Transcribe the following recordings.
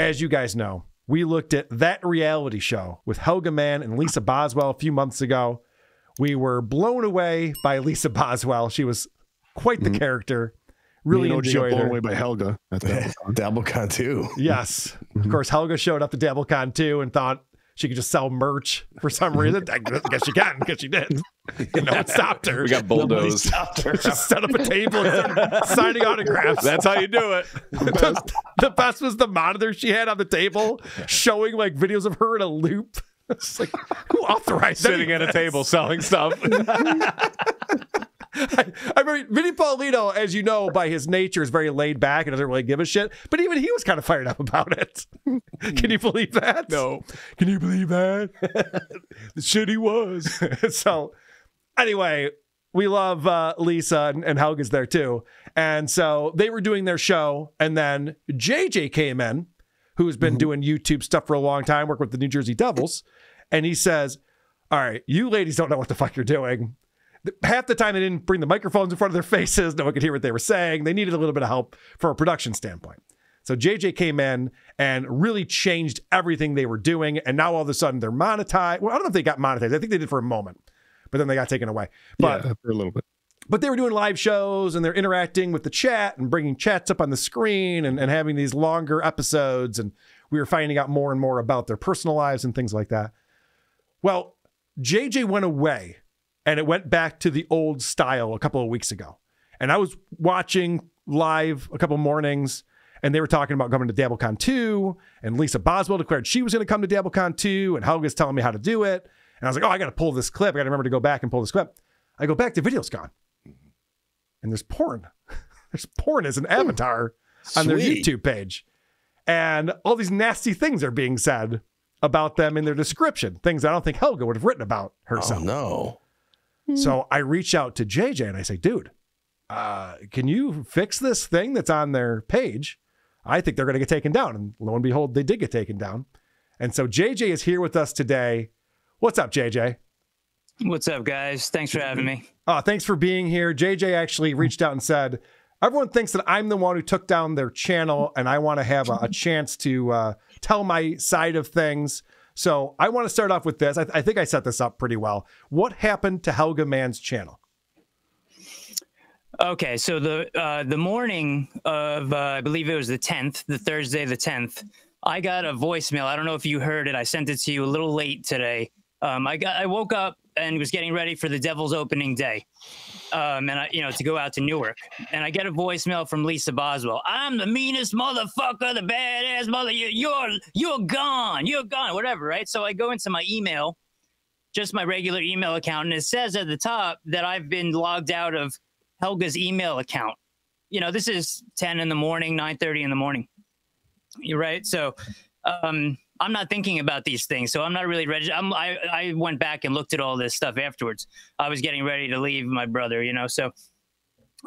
as you guys know, we looked at That Reality Show with Helga Mann and Lisa Boswell a few months ago. We were blown away by Lisa Boswell. She was quite the character. Really enjoyed her. Blown away by Helga at Dabblecon too. Yes. Of course, Helga showed up to Dabblecon too and thought she could just sell merch for some reason. I guess she can, because she did. No one stopped her. We got bulldozed. Stopped her. Just set up a table and started signing autographs. That's how you do it. The best was the monitor she had on the table showing like videos of her in a loop. It's like, who authorized Sitting at a table selling stuff. I remember Vinny Paulino, as you know, by his nature, is very laid back and doesn't really give a shit. But even he was kind of fired up about it. Can you believe that? No. Can you believe that? The shit he was. So, anyway, we love Lisa, and Helga's there too. And so they were doing their show, and then JJ came in, who's been doing YouTube stuff for a long time, working with the New Jersey Devils. And he says, all right, you ladies don't know what the fuck you're doing. Half the time they didn't bring the microphones in front of their faces. No one could hear what they were saying. They needed a little bit of help from a production standpoint. So JJ came in and really changed everything they were doing. And now all of a sudden they're monetized. Well, I don't know if they got monetized. I think they did for a moment, but then they got taken away. But yeah, for a little bit. But they were doing live shows and they're interacting with the chat and bringing chats up on the screen and having these longer episodes. And we were finding out more and more about their personal lives and things like that. Well, JJ went away. And it went back to the old style a couple of weeks ago. And I was watching live a couple mornings, and they were talking about coming to Dabblecon 2, and Lisa Boswell declared she was going to come to Dabblecon 2, and Helga's telling me how to do it. And I was like, oh, I got to pull this clip. I got to remember to go back and pull this clip. I go back, the video's gone. And there's porn. There's porn as an avatar on their YouTube page. And all these nasty things are being said about them in their description. Things I don't think Helga would have written about herself. Oh, no. So I reach out to JJ and I say, dude, can you fix this thing that's on their page? I think they're going to get taken down. And lo and behold, they did get taken down. And so JJ is here with us today. What's up, JJ? What's up, guys? Thanks for having me. Thanks for being here. JJ actually reached out and said, everyone thinks that I'm the one who took down their channel and I want to have a chance to tell my side of things. So I want to start off with this. I think I set this up pretty well. What happened to Helga Mann's channel? Okay, so the morning of, I believe it was the 10th, the Thursday the 10th, I got a voicemail. I don't know if you heard it. I sent it to you a little late today. I woke up and was getting ready for the Devils opening day. And to go out to Newark, and I get a voicemail from Lisa Boswell. I'm the meanest motherfucker, the badass mother. You're gone, whatever, right? So I go into my email, just my regular email account, and it says at the top that I've been logged out of Helga's email account. You know, this is 10 in the morning, 9:30 in the morning. You're right. So, I'm not thinking about these things, so I'm not really ready. I went back and looked at all this stuff afterwards. I was getting ready to leave my brother, so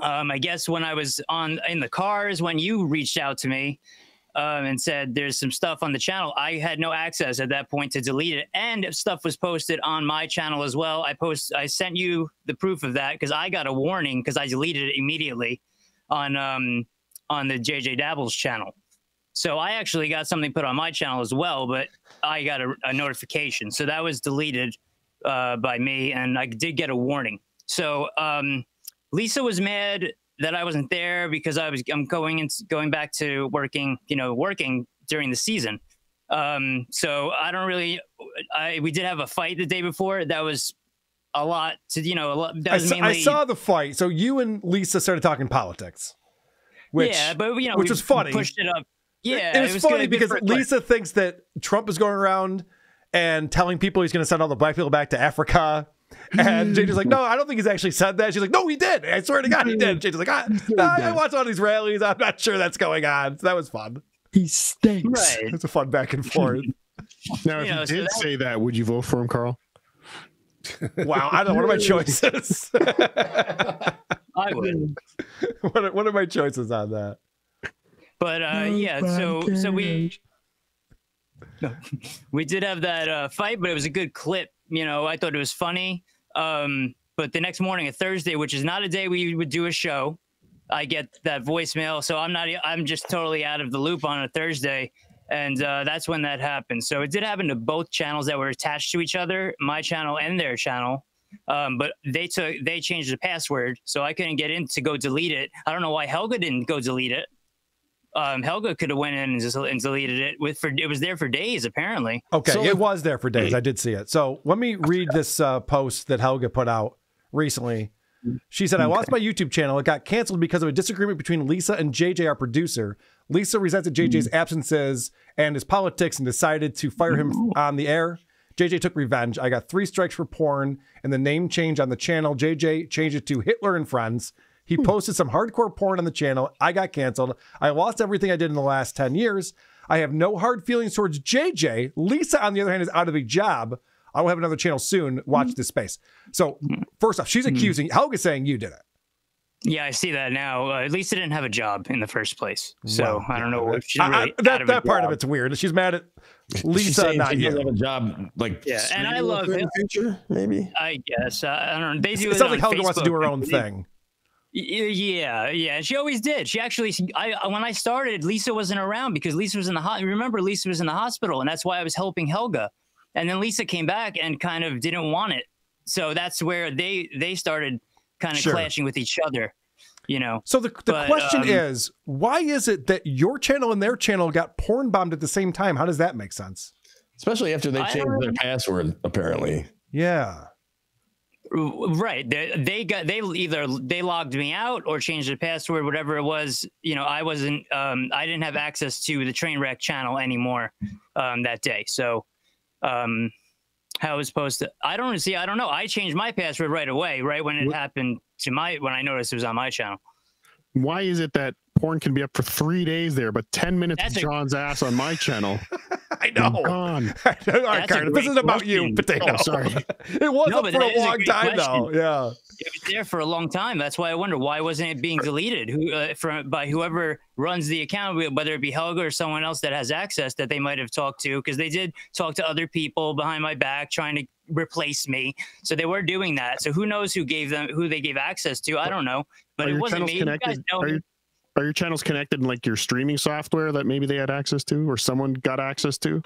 I guess when I was in the car is when you reached out to me and said there's some stuff on the channel. I had no access at that point to delete it, and stuff was posted on my channel as well. I sent you the proof of that because I got a warning because I deleted it immediately on the JJ Dabblez channel. So I actually got something put on my channel as well, but I got a notification. So that was deleted by me, and I did get a warning. So Lisa was mad that I wasn't there because I'm going back to working during the season. So I don't really. We did have a fight the day before. That was a lot to I saw the fight. So you and Lisa started talking politics. Which was funny. Pushed it up. Yeah, it was funny because Lisa thinks that Trump is going around and telling people he's going to send all the black people back to Africa. And JJ's like, no, I don't think he's actually said that. She's like, no, he did. I swear to God, he did. JJ's like, I watched all these rallies. I'm not sure that's going on. So that was fun. He stinks. Right. It's a fun back and forth. Now, if you did say that, would you vote for him, Carl? Wow, I don't know. What are my choices? I would. What are my choices on that? But so we did have that fight, but it was a good clip. I thought it was funny. But the next morning, a Thursday, which is not a day we would do a show, I get that voicemail. So I'm just totally out of the loop on a Thursday. And that's when that happened. So it did happen to both channels that were attached to each other, my channel and their channel. But they changed the password, so I couldn't get in to go delete it. I don't know why Helga didn't go delete it. Helga could have went in and deleted it. It was there for days, apparently. Okay, So it was there for days. I did see it. So let me read this post that Helga put out recently. She said, I lost my YouTube channel. It got canceled because of a disagreement between Lisa and JJ, our producer. Lisa resented JJ's absences and his politics and decided to fire him on the air. JJ took revenge. I got 3 strikes for porn and the name change on the channel. JJ changed it to Hitler and Friends. He posted some hardcore porn on the channel. I got canceled. I lost everything I did in the last 10 years. I have no hard feelings towards JJ. Lisa, on the other hand, is out of a job. I will have another channel soon. Watch this space. So first off, she's accusing, Helga's saying you did it. Yeah, I see that now. Lisa didn't have a job in the first place, so Well, I don't know what she's really that part of it's weird. She's mad at Lisa, not she you. doesn't have a job, like, Yeah, and I love in it. the future, maybe. I guess I don't know. They do It it sounds like on Helga wants to do her Facebook. own thing. Yeah, and she always did. She actually, when I started, Lisa wasn't around because Lisa was in the remember Lisa was in the hospital, and that's why I was helping Helga. And then Lisa came back and kind of didn't want it, so that's where they started kind of clashing with each other, you know. So the question is, why is it that your channel and their channel got porn bombed at the same time? How does that make sense? Especially after they changed their password, apparently. Yeah. Right. They logged me out or changed the password, whatever it was. You know, I didn't have access to the Trainwreck channel anymore that day. So how I was supposed to, I don't know. I changed my password right away, right when it happened to when I noticed it was on my channel. Why is it that porn can be up for 3 days there, but 10 minutes of John's ass on my channel? I know. Gone. All right, Carter, this isn't about you, Potato. Oh, sorry. It was up for a long time, though. Yeah. It was there for a long time. That's why I wonder, why wasn't it being deleted? By whoever runs the account, whether it be Helga or someone else that has access that they might have talked to, because they did talk to other people behind my back trying to replace me. So they were doing that. So who knows who they gave access to? I don't know. But it wasn't me. You guys know me. Are your channels connected in like your streaming software that maybe they had access to or someone got access to?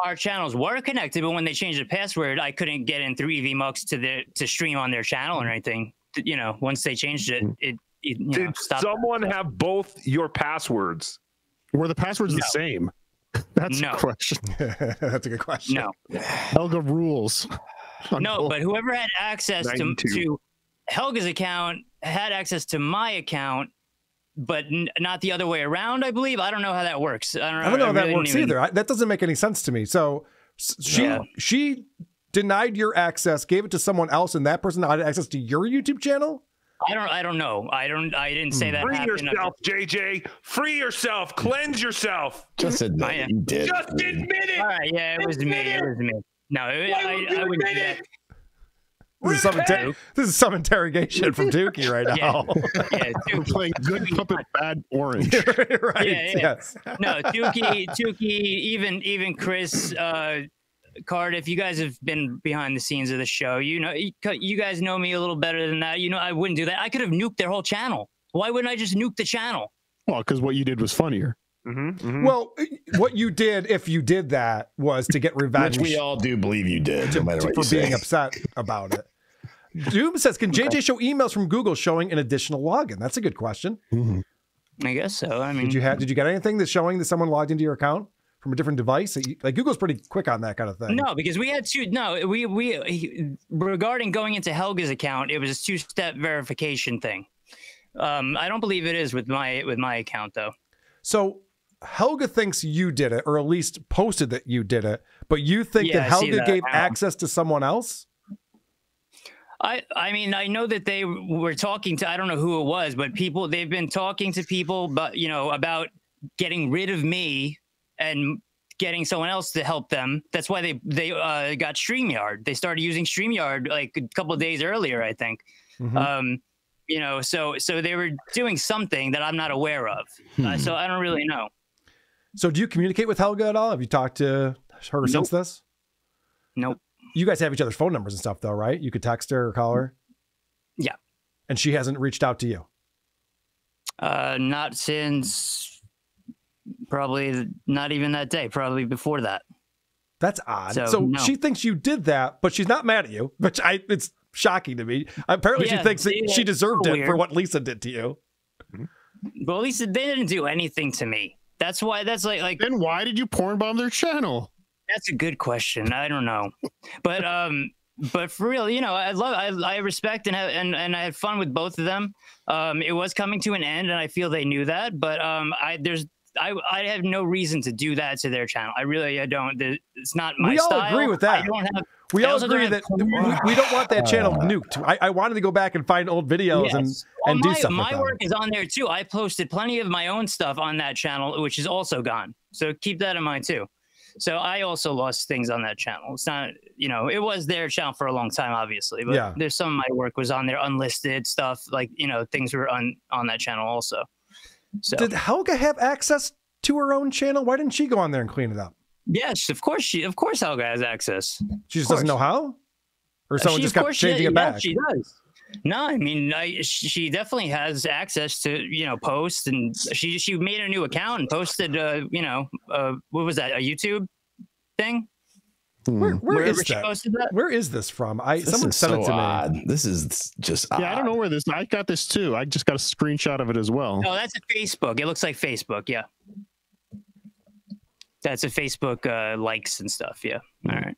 Our channels were connected, but when they changed the password, I couldn't get in through EVMux to stream on their channel or anything. You know, once they changed it, Did someone have both your passwords? Were the passwords the same? That's No. a question. That's a good question. No. Helga rules. No, but whoever had access to Helga's account had access to my account, but not the other way around, I believe. I don't know how that works. I don't know how that works either. That doesn't make any sense to me. So she denied your access, gave it to someone else, and that person had access to your YouTube channel? I don't know. I didn't say that Free happened. yourself, JJ. Free yourself. Cleanse yourself. Just admit it. You did. Just admit it. All right, yeah, it was me. It was me. No, I wouldn't do that. This is some interrogation from Dookie right now. Yeah, We're playing good puppet, bad orange. Right. Yeah. Yes. No, Dookie, even Chris, Cardiff, you guys have been behind the scenes of the show. You know, you guys know me a little better than that. You know, I wouldn't do that. I could have nuked their whole channel. Why wouldn't I just nuke the channel? Well, because what you did was funnier. Well, what you did, if you did that, was to get revenge. Which we all do believe you did, no matter what for you being say. upset about it. Doom says, can JJ show emails from Google showing an additional login? That's a good question. I guess so. I mean, did you get anything that's showing that someone logged into your account from a different device? Like Google's pretty quick on that kind of thing. No, because we had we regarding going into Helga's account, it was a 2-step verification thing. I don't believe it is with my account though. So Helga thinks you did it, or at least posted that you did it, but you think that Helga gave access to someone else? I mean, I know that they were talking to, I don't know who it was, but they've been talking to people, but about getting rid of me and getting someone else to help them. That's why they got StreamYard. They started using StreamYard like a couple of days earlier, I think. So they were doing something that I'm not aware of. So I don't really know. So do you communicate with Helga at all? Have you talked to her since this? Nope. You guys have each other's phone numbers and stuff though, right? You could text her or call her? Yeah. And she hasn't reached out to you? Not since Probably not even that day. Probably before that. That's odd. So no. she thinks you did that, but she's not mad at you, which it's shocking to me. Apparently she thinks that she deserved it for what Lisa did to you. Well, Lisa, they didn't do anything to me. That's why. That's like. Then why did you porn bomb their channel? That's a good question. I don't know, but for real, you know, I respect and I had fun with both of them. It was coming to an end, and I feel they knew that. But I have no reason to do that to their channel. I don't. It's not my style. We all agree with that. We all agree that we don't want that channel nuked. I wanted to go back and find old videos and do stuff. My work is on there too. I posted plenty of my own stuff on that channel, which is also gone. So keep that in mind too. So I also lost things on that channel. It's not, you know, it was their channel for a long time, obviously, but there's some of my work was on there, unlisted stuff, like, you know, things were on that channel also. So did Helga have access to her own channel? Why didn't she go on there and clean it up? Yes, of course Helga has access. She just doesn't know how? Or someone just kept changing it back? She does. No, I mean, she definitely has access to, you know, post, and she made a new account and posted, you know, what was that, a YouTube thing? Where is that? Where is this from? Someone sent it to me. This is just odd. Yeah, I don't know where this. I got this too. I just got a screenshot of it as well. Oh, that's a Facebook. It looks like Facebook. Yeah, that's a Facebook likes and stuff. Yeah. All right.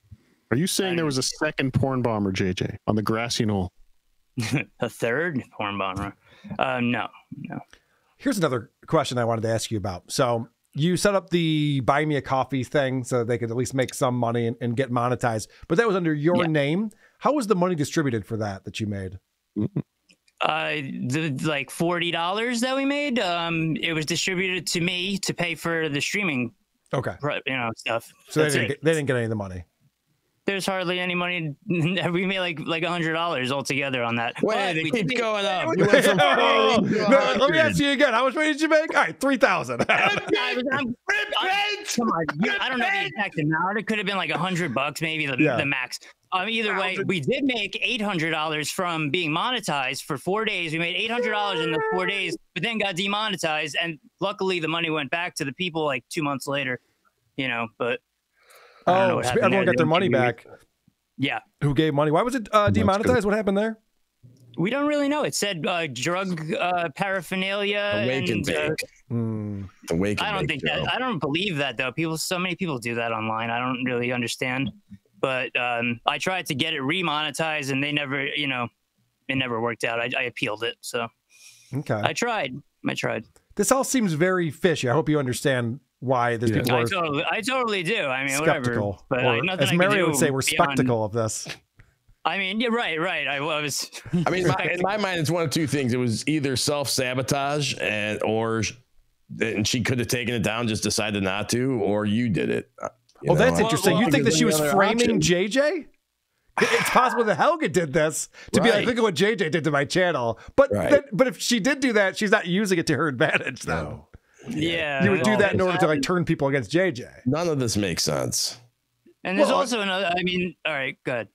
Are you saying there was a second porn bomber, JJ, on the grassy knoll? A third porn bomber? No. Here's another question I wanted to ask you about. So you set up the buy me a coffee thing so they could at least make some money and get monetized, but that was under your name. How was the money distributed for that you made? The like $40 that we made, it was distributed to me to pay for the streaming. Okay. You know, stuff. So they didn't get any of the money. There's hardly any money. We made like $100 altogether on that. Wait, it keeps going up. You went from let me ask you again. How much money did you make? All right, 3,000. Come on, I don't know the exact amount. It could have been like $100, maybe the max. Either way, we did make $800 from being monetized for 4 days. We made $800 in the 4 days, but then got demonetized, and luckily the money went back to the people like 2 months later. You know, but. Oh, so everyone got their money back. Yeah. Who gave money? Why was it demonetized? What happened there? We don't really know. It said drug paraphernalia. Awake and bake. I don't think that. I don't believe that though. So many people do that online. I don't really understand. But I tried to get it remonetized, and they never, you know, it never worked out. I appealed it. So okay. I tried. This all seems very fishy. I hope you understand why these people are. I totally do. I mean, skeptical. Whatever. But as Mario would say, we're spectacle of this. I mean, you're right. I was. I mean, in my mind, it's one of two things. It was either self-sabotage or she could have taken it down, just decided not to, or you did it. That's interesting. You think that she was framing JJ? It's possible that Helga did this to be like, look at what JJ did to my channel. But but if she did do that, she's not using it to her advantage, though. No. Yeah, you would do that in order to like turn people against JJ. None of this makes sense. And there's also another. I mean, all right, good.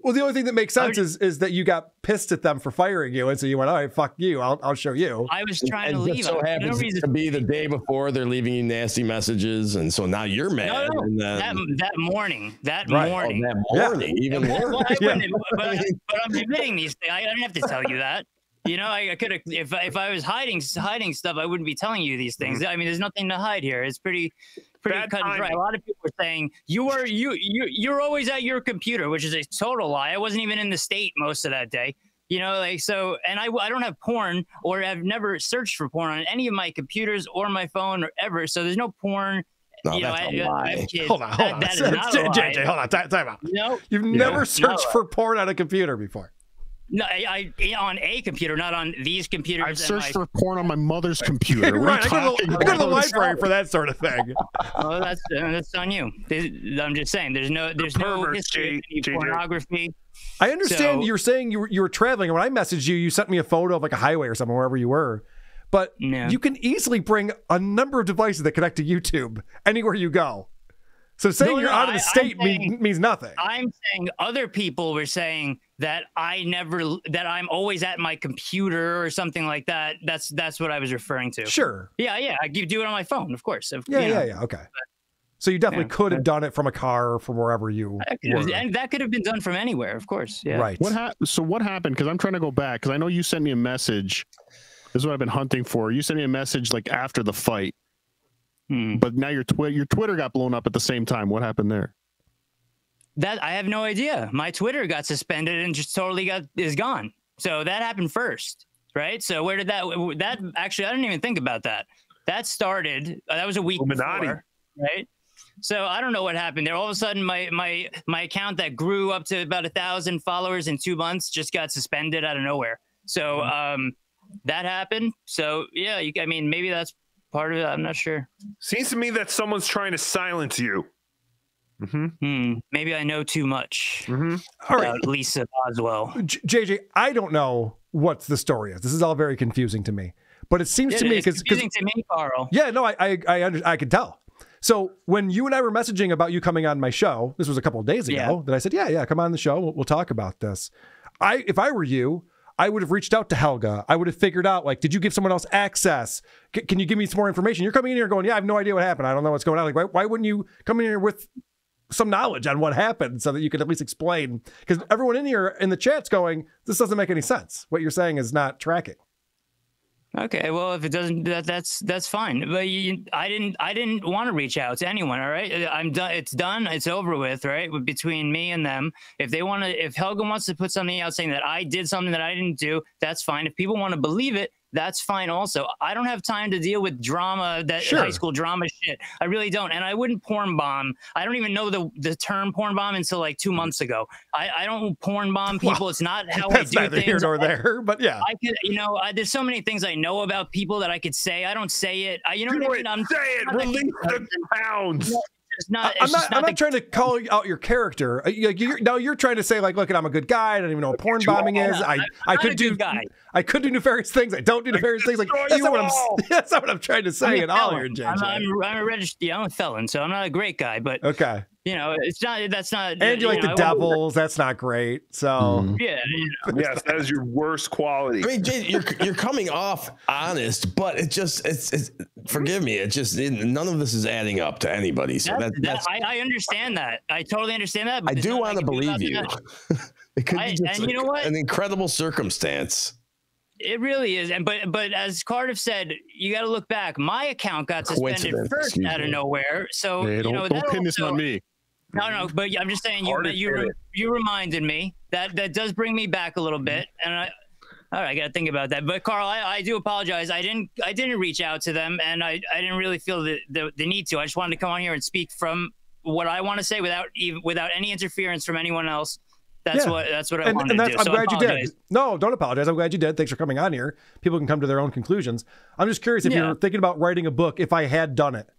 Well, the only thing that makes sense is that you got pissed at them for firing you, and so you went, "All right, fuck you. I'll show you." I was trying to leave. It so happens to be the day before they're leaving you nasty messages, and so now you're mad. No. And then, that morning, even more. But I'm admitting these things. I didn't have to tell you that. You know, I could have, if I was hiding stuff, I wouldn't be telling you these things. I mean, there's nothing to hide here. It's pretty cut and dry. A lot of people are saying you're always at your computer, which is a total lie. I wasn't even in the state most of that day. You know, like, so, and I don't have porn, or I've never searched for porn on any of my computers or my phone or ever. So there's no porn. No, you know, that's a lie. Hold on. That is not a lie. JJ, hold on. Time out. No, you've never searched for porn on a computer before. No, I on a computer, not on these computers. I've searched for porn on my mother's computer. Right, I go to the library for that sort of thing. Well, that's on you. I'm just saying, there's no history of any pornography. I understand you're saying you were traveling, and when I messaged you, you sent me a photo of like a highway or something, wherever you were. But you can easily bring a number of devices that connect to YouTube anywhere you go. So saying No, you're no, out of the state I'm saying- means nothing. I'm saying other people were saying that that I'm always at my computer or something like that. That's what I was referring to. Sure. Yeah. I do it on my phone, of course. Yeah. Okay. So you definitely could have done it from a car or from wherever you were. And that could have been done from anywhere, of course. Yeah. Right. So what happened? Because I'm trying to go back. Because I know you sent me a message. This is what I've been hunting for. You sent me a message like after the fight. But now your Twitter got blown up at the same time. What happened there? That I have no idea. My Twitter got suspended and just totally is gone. So that happened first, right? So where did that actually? I didn't even think about that. That started. That was a week before, right? So I don't know what happened there. All of a sudden, my account that grew up to about 1,000 followers in 2 months just got suspended out of nowhere. So that happened. So yeah, I mean, maybe that's part of it. I'm not sure. Seems to me that someone's trying to silence you. Maybe I know too much All right. about Lisa Boswell. JJ, I don't know what the story is. This is all very confusing to me. But it seems to me it's confusing to me, Carl. Yeah, no, I could tell. So when you and I were messaging about you coming on my show, this was a couple of days ago, that I said, yeah, come on the show. We'll talk about this. If I were you, I would have reached out to Helga. I would have figured out, like, did you give someone else access? Can you give me some more information? You're coming in here going, yeah, I have no idea what happened. I don't know what's going on. Like, why wouldn't you come in here with some knowledge on what happened so that you could at least explain? Because everyone in here in the chat's going, this doesn't make any sense. What you're saying is not tracking. Okay, well, if it doesn't, that's fine. But I didn't want to reach out to anyone. All right, I'm done. It's done. It's over with. Right, between me and them. If Helga wants to put something out saying that I did something that I didn't do, that's fine. If people want to believe it, that's fine also. I don't have time to deal with drama, high school drama shit. I really don't. And I wouldn't porn bomb. I don't even know the term porn bomb until like 2 months ago. I don't porn bomb people. Well, it's not how I do things. Neither here nor there, but yeah. I could, there's so many things I know about people that I could say. I don't say it. You know what I mean? Say it. Release the pounds. I'm not trying to call out your character. You're trying to say, like, look, I'm a good guy. I don't even know what porn bombing is. I could do nefarious things. I don't do nefarious things. Like that's not what I'm trying to say at all here, JJ. I'm a registered. I'm a felon, so I'm not a great guy. But okay. It's not. That's not. And you like the Dabblez. That's not great. So yeah. Yes, that is your worst quality. I mean, Jay, you're coming off honest, but it's forgive me. It's just none of this is adding up to anybody. So I understand that. I totally understand that. But I do want to believe you. It could be just and you know what? An incredible circumstance. It really is, but as Cardiff said, you got to look back. My account got suspended first out of nowhere. So don't pin this on me. No, but I'm just saying you reminded me that does bring me back a little bit, and I got to think about that. But Carl, I do apologize. I didn't reach out to them, and I didn't really feel the need to. I just wanted to come on here and speak from what I want to say without any interference from anyone else. That's what I wanted to do. I'm glad you did. No, don't apologize. I'm glad you did. Thanks for coming on here. People can come to their own conclusions. I'm just curious if you're thinking about writing a book. If I had done it,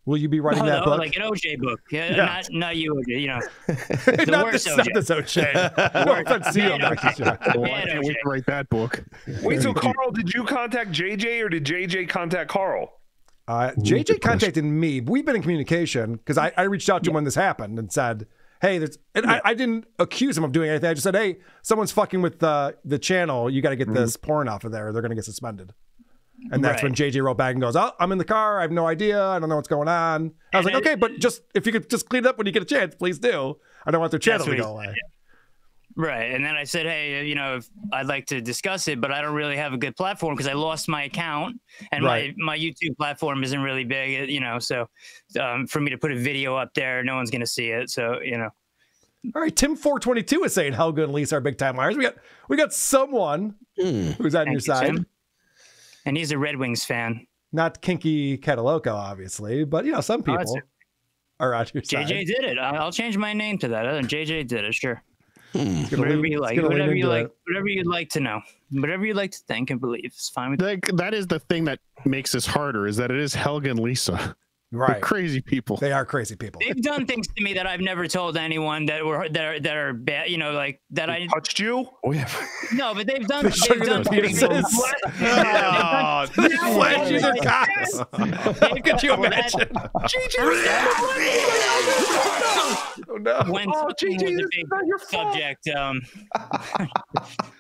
will you be writing that book? Like an OJ book. Yeah. Not you, OJ. The worst OJ. Not this OJ. No offense to you. I can't wait to write that book. Wait, so Carl, did you contact JJ or did JJ contact Carl? JJ contacted me. We've been in communication because I reached out to him when this happened and said, hey, I didn't accuse him of doing anything. I just said, hey, someone's fucking with the channel. You got to get this porn off of there. They're going to get suspended. And that's when JJ wrote back and goes, oh, I'm in the car. I have no idea. I don't know what's going on. I was like, okay, but if you could just clean it up when you get a chance, please do. I don't want their channel to go away. Right. And then I said, hey, if I'd like to discuss it, but I don't really have a good platform because I lost my account and my YouTube platform isn't really big, so for me to put a video up there, no one's going to see it. So, All right. Tim422 is saying Helga and Lisa are big time liars. We got someone who's on your side. Tim. And he's a Red Wings fan. Not Kinky Cataloco, obviously, but some people are on your side. JJ did it. I'll change my name to that. JJ did it, sure. Whatever you like. Whatever you'd like to know. Whatever you'd like to think and believe. It's fine with that is the thing that makes this harder, is that it is Helga and Lisa. Right. They're crazy people. They are crazy people. They've done things to me that I've never told anyone that are bad. You know, like that I touched you. Oh yeah. no, but they've done things. Flashes their cocks. Could you imagine? Oh no! When something was a big subject,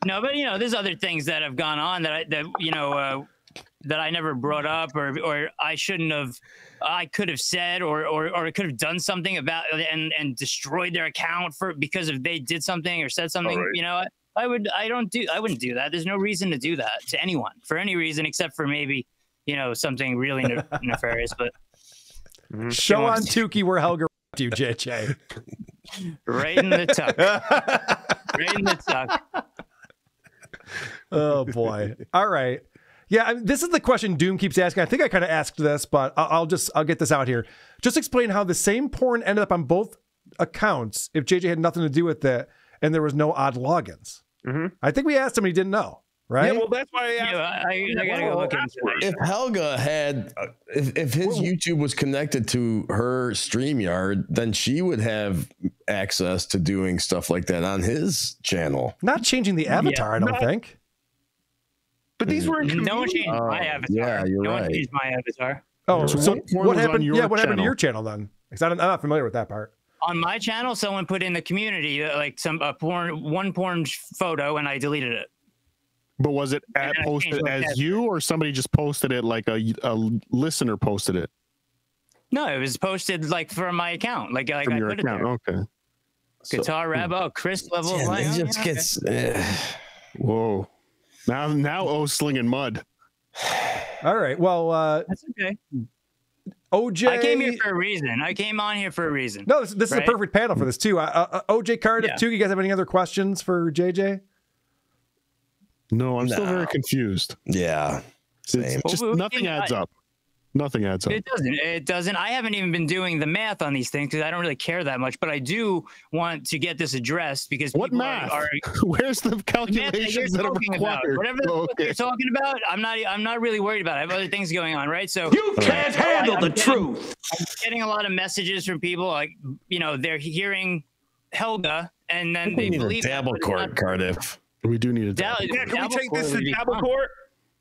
no, but you know, there's other things that have gone on that I never brought up, or I shouldn't have. I could have said, or I could have done something about and destroyed their account because if they did something or said something. Right. You know, I wouldn't do that. There's no reason to do that to anyone for any reason except for maybe something really nefarious. But show on Tukey where Helga you, JJ. Right in the tuck. Right in the tuck. Oh boy! All right. Yeah, this is the question Doom keeps asking. I think I kind of asked this, but I'll get this out here. Just explain how the same porn ended up on both accounts if JJ had nothing to do with it and there was no odd logins. Mm-hmm. I think we asked him and he didn't know, right? Yeah, well, that's why I asked. I gotta go look into it. If Helga had, if his YouTube was connected to her StreamYard, then she would have access to doing stuff like that on his channel. Not changing the avatar, I don't think. But these were no one changed my avatar. Yeah, you're no right. one changed my avatar. Oh, so what happened? Yeah, what happened to channel? your channel then? Because I'm not familiar with that part. On my channel, someone put in the community like one porn photo, and I deleted it. But was it posted as you, or somebody just posted it like a listener posted it? No, it was posted like from my account. Like From I your put account. it there. Okay. Guitar Rabo, Chris level. Yeah, like, it just gets. Whoa. Now O's slinging mud. All right. Well, that's okay. OJ. I came here for a reason. I came on here for a reason. No, this is a perfect panel for this too. OJ Cardiff, too. You guys have any other questions for JJ? No, I'm still very confused. Yeah. Same. Just nothing adds up. Nothing adds up. It doesn't. I haven't even been doing the math on these things because I don't really care that much. But I do want to get this addressed because what math? Where's the calculations that are required? Whatever you're talking about, I'm not really worried about it. I have other things going on, right? So you can't handle the truth. I'm getting a lot of messages from people like they're hearing Helga and then they believe Dabble Court, Cardiff. We do need a Dabble. Yeah, can we take this to Dabble Court?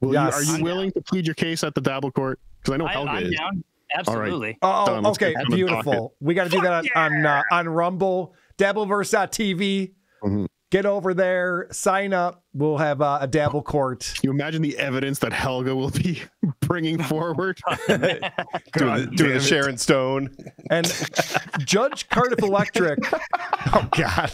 Well, yes. Are you willing to plead your case at the Dabble Court? Because I know Helga I'm is. down. Absolutely. Right. Oh, okay. Beautiful. We got to do that on Rumble, Dabbleverse.tv. Mm-hmm. Get over there, sign up. We'll have a Dabble Court. Can you imagine the evidence that Helga will be bringing forward? doing the Sharon Stone. And Judge Cardiff Electric. Oh, God.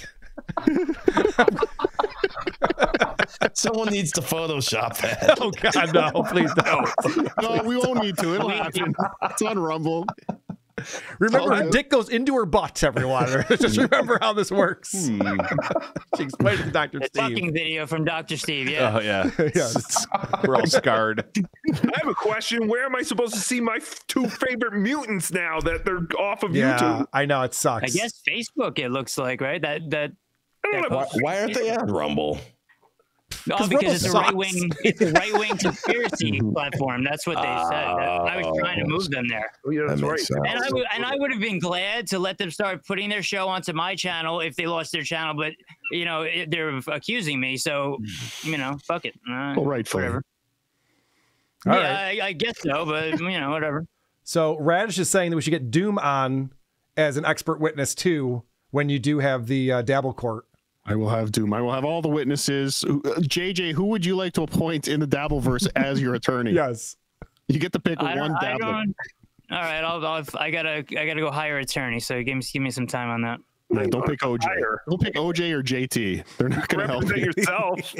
Someone needs to Photoshop that. Oh God, no! Please don't. No, we won't need to. It'll happen. It's on Rumble. Remember, her dick goes into her butt. Everyone, just remember how this works. She explained it to Dr. Steve. Fucking video from Dr. Steve. Yeah. Oh yeah. We're all scarred. I have a question. Where am I supposed to see my two favorite mutants now that they're off of YouTube? I know it sucks. I guess Facebook. It looks like right Why aren't they on Rumble? Oh, because it's a right-wing conspiracy platform. That's what they said. I was trying to move them there. Oh, yeah, that's right. And I would have been glad to let them start putting their show onto my channel if they lost their channel. But they're accusing me, so fuck it. Well, rightfully. Whatever. All right. I guess so, but whatever. So Radish is saying that we should get Doom on as an expert witness too when you do have the Dabble Court. I will have Doom. I will have all the witnesses. JJ, who would you like to appoint in the Dabbleverse as your attorney? Yes, you get to pick one Dabbler. All right, I gotta go hire an attorney. So give me some time on that. Man, don't pick OJ. Don't pick OJ or JT. They're not going to help you. Yourself.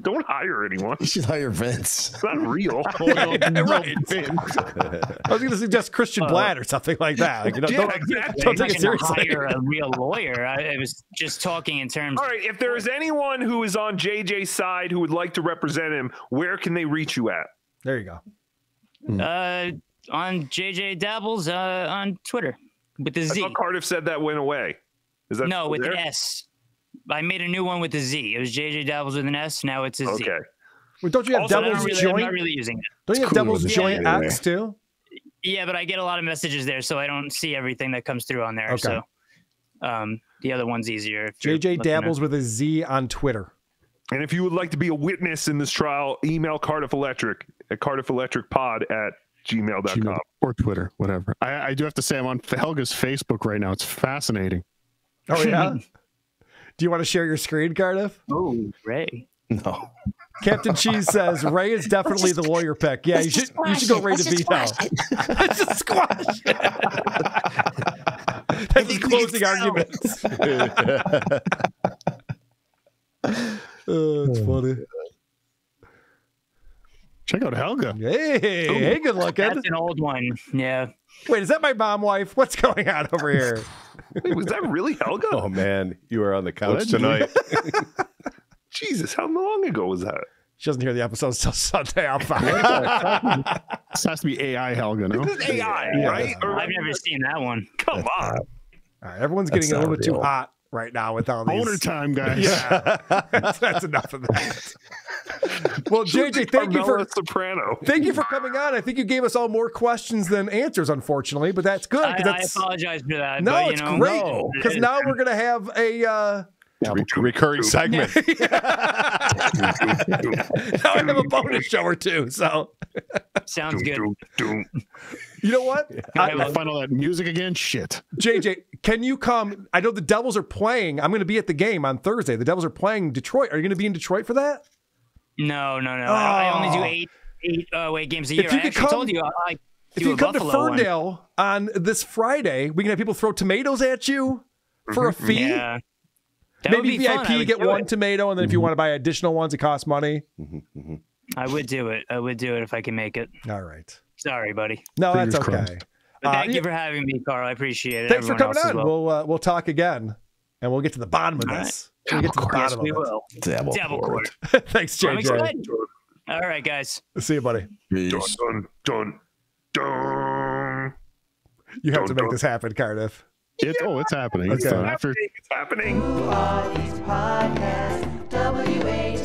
Don't hire anyone. You should hire Vince. It's not real. Right. I was going to suggest Christian Blatt or something like that. Like, don't take it seriously. Hire a real lawyer. I was just talking in terms. All right. If there is anyone who is on JJ's side who would like to represent him, where can they reach you at? There you go. On JJ Dabblez on Twitter with the Z. I thought Cardiff said that went away. Is that no, with there? an S. I made a new one with a Z. It was JJ Dabblez with an S. Now it's a Z. Okay. Well, don't you have Devil's Joint? I'm not really using it. Don't you have Devil's Joint X too? Yeah, but I get a lot of messages there, so I don't see everything that comes through on there. Okay. So the other one's easier. If you're JJ looking Dabblez with a Z on Twitter. And if you would like to be a witness in this trial, email Cardiff Electric at cardiffelectricpod@gmail.com. Or Twitter, whatever. I do have to say, I'm on Helga's Facebook right now. It's fascinating. Oh, yeah? Do you want to share your screen, Cardiff? Oh, Ray. No. Captain Cheese says Ray is definitely the lawyer pick. Yeah, you should go Ray DeVito. Let's just squash it. That's his closing arguments. Oh, it's funny. Check out Helga. Hey, good looking. That's an old one. Yeah. Wait, is that my mom wife? What's going on over here? Wait, was that really Helga? Oh man, you were on the couch tonight. Jesus, how long ago was that? She doesn't hear the episodes till Sunday. I'm fine. This has to be AI Helga, no? This is AI, right? Or, I've never seen that one. come on. All right, everyone's getting a little bit too hot right now with all these. Owner time, guys. Yeah, that's enough of that. Well, JJ, thank you for coming on. I think you gave us all more questions than answers, unfortunately, but that's good. I apologize for that. No, but, it's great because now we're gonna have a recurring segment. now I have a bonus show or two. So sounds good. You know what? I find all that music again. Shit. JJ, can you come? I know the Devils are playing. I'm going to be at the game on Thursday. The Devils are playing Detroit. Are you going to be in Detroit for that? No. I only do eight away games a year. If you I could actually come, told you if you come to Ferndale on this Friday, we can have people throw tomatoes at you for a fee. Yeah. Maybe VIP, you get one tomato, and then if you want to buy additional ones, it costs money. I would do it. I would do it if I can make it. All right. Sorry, buddy. No, Fingers that's okay. crossed. But thank you for having me, Carl. I appreciate it. Thanks for Everyone coming else on. as well. We'll talk again, and we'll get to the bottom of this. We'll get to the bottom Yes, of we it. will. Dabble court. Thanks, I'm JJ. excited. All right, guys. See you, buddy. Peace. Dun. You have to make this happen, Cardiff. It's happening. Okay. It's done. After It's happening. Podcast, WA